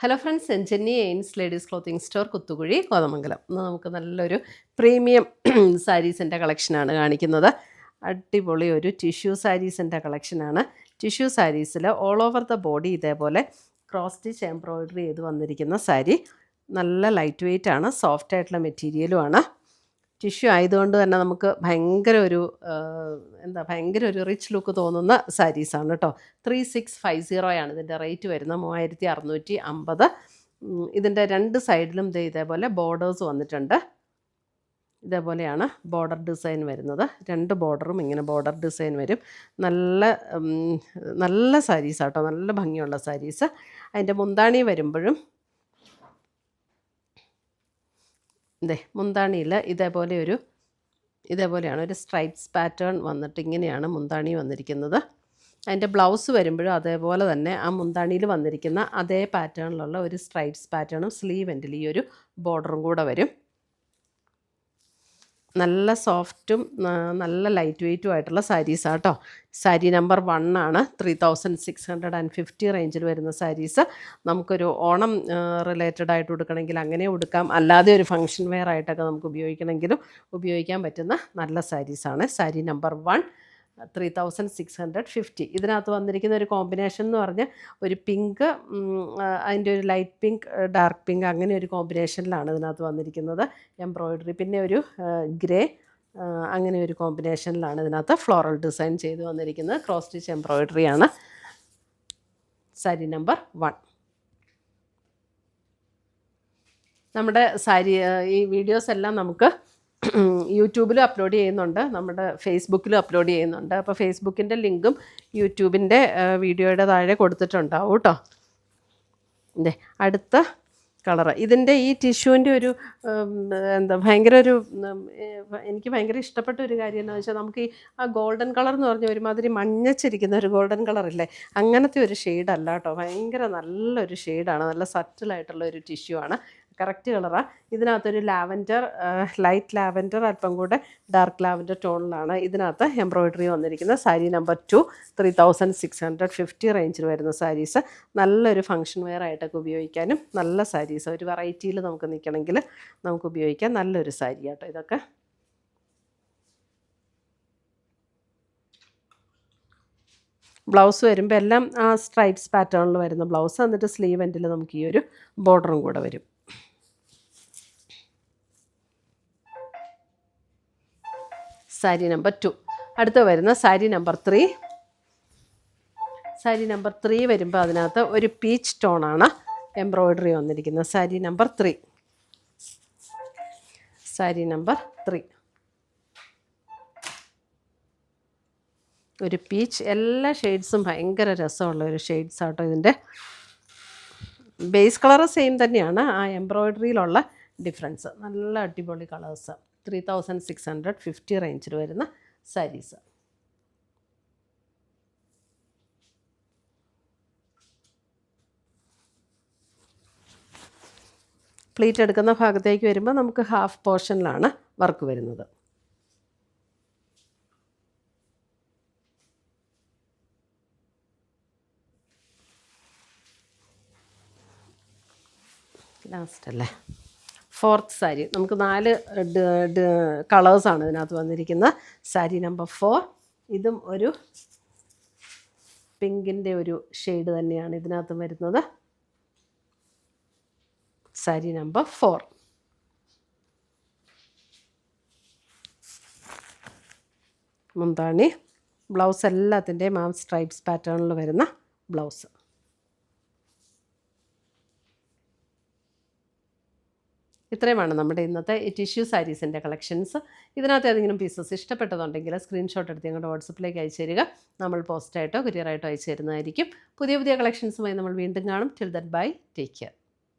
Hello friends, സെഞ്ചന്നി എയിൻസ് ladies clothing store, Kuthukuzhi, Kothamangalam. ഇന്ന് നമുക്ക് നല്ലൊരു പ്രീമിയം സാരീസിൻ്റെ കളക്ഷനാണ് കാണിക്കുന്നത്. അടിപൊളി ഒരു ടിഷ്യൂ സാരീസിൻ്റെ കളക്ഷനാണ്. ടിഷ്യൂ സാരീസിൽ ഓൾ ഓവർ ദ ബോഡി ഇതേപോലെ ക്രോസ് സ്റ്റിച്ച് എംബ്രോയിഡറി ചെയ്ത് വന്നിരിക്കുന്ന സാരി. നല്ല ലൈറ്റ് വെയ്റ്റ് ആണ്, സോഫ്റ്റ് ആയിട്ടുള്ള മെറ്റീരിയലുമാണ്. ടിഷ്യൂ ആയതുകൊണ്ട് തന്നെ നമുക്ക് ഭയങ്കര ഒരു റിച്ച് ലുക്ക് തോന്നുന്ന സാരീസാണ് കേട്ടോ. 3650 ഇതിൻ്റെ റേറ്റ് വരുന്നത്. 3650. ഇതിൻ്റെ രണ്ട് സൈഡിലും ഇതേപോലെ ബോർഡേഴ്സ് വന്നിട്ടുണ്ട്. ഇതേപോലെയാണ് ബോർഡർ ഡിസൈൻ വരുന്നത്. രണ്ട് ബോർഡറും ഇങ്ങനെ ബോർഡർ ഡിസൈൻ വരും. നല്ല സാരീസാട്ടോ, നല്ല ഭംഗിയുള്ള സാരീസ്. അതിൻ്റെ മുന്താണി വരുമ്പോഴും മുന്താണിയിൽ ഇതേപോലെയാണ് ഒരു സ്ട്രൈപ്സ് പാറ്റേൺ വന്നിട്ട് ഇങ്ങനെയാണ് മുന്താണി വന്നിരിക്കുന്നത്. അതിൻ്റെ ബ്ലൗസ് വരുമ്പോഴും അതേപോലെ തന്നെ ആ മുന്താണിയിൽ വന്നിരിക്കുന്ന അതേ പാറ്റേണിലുള്ള ഒരു സ്ട്രൈപ്സ് പാറ്റേണും സ്ലീവ് എൻഡിൽ ഈ ഒരു ബോർഡറും കൂടെ വരും. നല്ല സോഫ്റ്റും നല്ല ലൈറ്റ് വെയ്റ്റും ആയിട്ടുള്ള സാരീസാണ് കേട്ടോ. സാരി നമ്പർ 1 ആണ്. 3650 റേഞ്ചിൽ വരുന്ന സാരീസ്. നമുക്കൊരു ഓണം റിലേറ്റഡ് ആയിട്ട് ഉടുക്കണമെങ്കിൽ അങ്ങനെ ഉടുക്കാം, അല്ലാതെ ഒരു ഫങ്ഷൻ വെയർ ആയിട്ടൊക്കെ നമുക്ക് ഉപയോഗിക്കാൻ പറ്റുന്ന നല്ല സാരീസാണ്. സാരി നമ്പർ 1 3650. ഇതിനകത്ത് വന്നിരിക്കുന്ന ഒരു കോമ്പിനേഷൻ എന്ന് പറഞ്ഞാൽ ഒരു പിങ്ക്, അതിൻ്റെ ഒരു ലൈറ്റ് പിങ്ക്, ഡാർക്ക് പിങ്ക്, അങ്ങനെ ഒരു കോമ്പിനേഷനിലാണ് ഇതിനകത്ത് വന്നിരിക്കുന്നത്. എംബ്രോയിഡറി പിന്നെ ഒരു ഗ്രേ, അങ്ങനെ ഒരു കോമ്പിനേഷനിലാണ് ഇതിനകത്ത് ഫ്ലോറൽ ഡിസൈൻ ചെയ്ത് വന്നിരിക്കുന്നത്. ക്രോസ് സ്റ്റിച്ച് എംബ്രോയിഡറിയാണ്. സാരി നമ്പർ 1. നമ്മുടെ ഈ വീഡിയോസ് എല്ലാം നമുക്ക് യൂട്യൂബിലും അപ്ലോഡ് ചെയ്യുന്നുണ്ട്, നമ്മുടെ ഫേസ്ബുക്കിലും അപ്ലോഡ് ചെയ്യുന്നുണ്ട്. അപ്പോൾ ഫേസ്ബുക്കിൻ്റെ ലിങ്കും യൂട്യൂബിൻ്റെ വീഡിയോയുടെ താഴെ കൊടുത്തിട്ടുണ്ടാവും കേട്ടോ. അടുത്ത കളറ്. ഇതിൻ്റെ ഈ ടിഷ്യൂവിൻ്റെ ഒരു എനിക്ക് ഭയങ്കര ഇഷ്ടപ്പെട്ട ഒരു കാര്യം എന്താണെന്ന് വെച്ചാൽ, നമുക്ക് ആ ഗോൾഡൻ കളർ എന്ന് പറഞ്ഞാൽ ഒരുമാതിരി മഞ്ഞച്ചിരിക്കുന്ന ഒരു ഗോൾഡൻ കളറില്ലേ, അങ്ങനത്തെ ഒരു ഷെയ്ഡല്ല കേട്ടോ. ഭയങ്കര നല്ലൊരു ഷെയ്ഡാണ്, നല്ല സറ്റിലായിട്ടുള്ള ഒരു ടിഷ്യൂ ആണ്. കറക്റ്റ് കളറാണ്. ഇതിനകത്തൊരു ലാവൻഡർ, ലൈറ്റ് ലാവൻഡർ, അല്പം കൂടെ ഡാർക്ക് ലാവൻഡർ ടോണിലാണ് ഇതിനകത്ത് എംബ്രോയിഡറി വന്നിരിക്കുന്നത്. സാരി നമ്പർ 2 3650 റേഞ്ചിൽ വരുന്ന സാരീസ്. നല്ലൊരു ഫങ്ഷൻ വെയർ ആയിട്ടൊക്കെ ഉപയോഗിക്കാനും നല്ല സാരീസ്, ഒരു വെറൈറ്റിയിൽ നമുക്ക് നിൽക്കണമെങ്കിൽ നമുക്ക് ഉപയോഗിക്കാം. നല്ലൊരു സാരി കേട്ടോ ഇതൊക്കെ. ബ്ലൗസ് വരുമ്പോൾ എല്ലാം ആ സ്ട്രൈപ്സ് പാറ്റേണിൽ വരുന്ന ബ്ലൗസ്, എന്നിട്ട് സ്ലീവ് എൻഡിൽ നമുക്ക് ഈ ഒരു ബോർഡറും കൂടെ വരും. സാരി നമ്പർ 2. അടുത്ത വരുന്ന സാരി നമ്പർ 3. സാരി നമ്പർ 3 വരുമ്പോൾ അതിനകത്ത് ഒരു പീച്ച് ടോണാണ് എംബ്രോയിഡറി വന്നിരിക്കുന്നത്. സാരി നമ്പർ 3. സാരി നമ്പർ 3 ഒരു പീച്ച്. എല്ലാ ഷെയ്ഡ്സും ഭയങ്കര രസമുള്ള ഒരു ഷെയ്ഡ്സ് ആട്ടോ. ഇതിൻ്റെ ബേസ് കളർ സെയിം തന്നെയാണ്, ആ എംബ്രോയിഡറിയിലുള്ള ഡിഫറൻസ്. നല്ല അടിപൊളി കളേഴ്സ്. 3650 റേഞ്ചിൽ വരുന്ന സാരീസ്. പ്ലീറ്റ് എടുക്കുന്ന ഭാഗത്തേക്ക് വരുമ്പോൾ നമുക്ക് ഹാഫ് പോർഷനിലാണ് വർക്ക് വരുന്നത്. ലാസ്റ്റ് അല്ലേ, 4th സാരി. നമുക്ക് 4 കളേഴ്സാണ് ഇതിനകത്ത് വന്നിരിക്കുന്നത്. സാരി നമ്പർ 4. ഇതും ഒരു പിങ്കിൻ്റെ ഒരു ഷെയ്ഡ് തന്നെയാണ് ഇതിനകത്ത് വരുന്നത്. സാരി നമ്പർ 4. മുന്താണി, ബ്ലൗസ് എല്ലാത്തിൻ്റെയും ആ സ്ട്രൈപ്സ് പാറ്റേണിൽ വരുന്ന ബ്ലൗസ്. ഇത്രയുമാണ് നമ്മുടെ ഇന്നത്തെ ടിഷ്യൂ സാരീസിൻ്റെ കളക്ഷൻസ്. ഇതിനകത്ത് ഏതെങ്കിലും പീസസ് ഇഷ്ടപ്പെട്ടതുണ്ടെങ്കിൽ സ്ക്രീൻഷോട്ട് എടുത്ത് ഞങ്ങളുടെ വാട്സപ്പിലേക്ക് അയച്ചു തരിക. നമ്മൾ പോസ്റ്റായിട്ടോ കൊറിയറായിട്ടോ അയച്ചു തരുന്നതായിരിക്കും. പുതിയ കളക്ഷൻസുമായി നമ്മൾ വീണ്ടും കാണും. Till then bye, take care.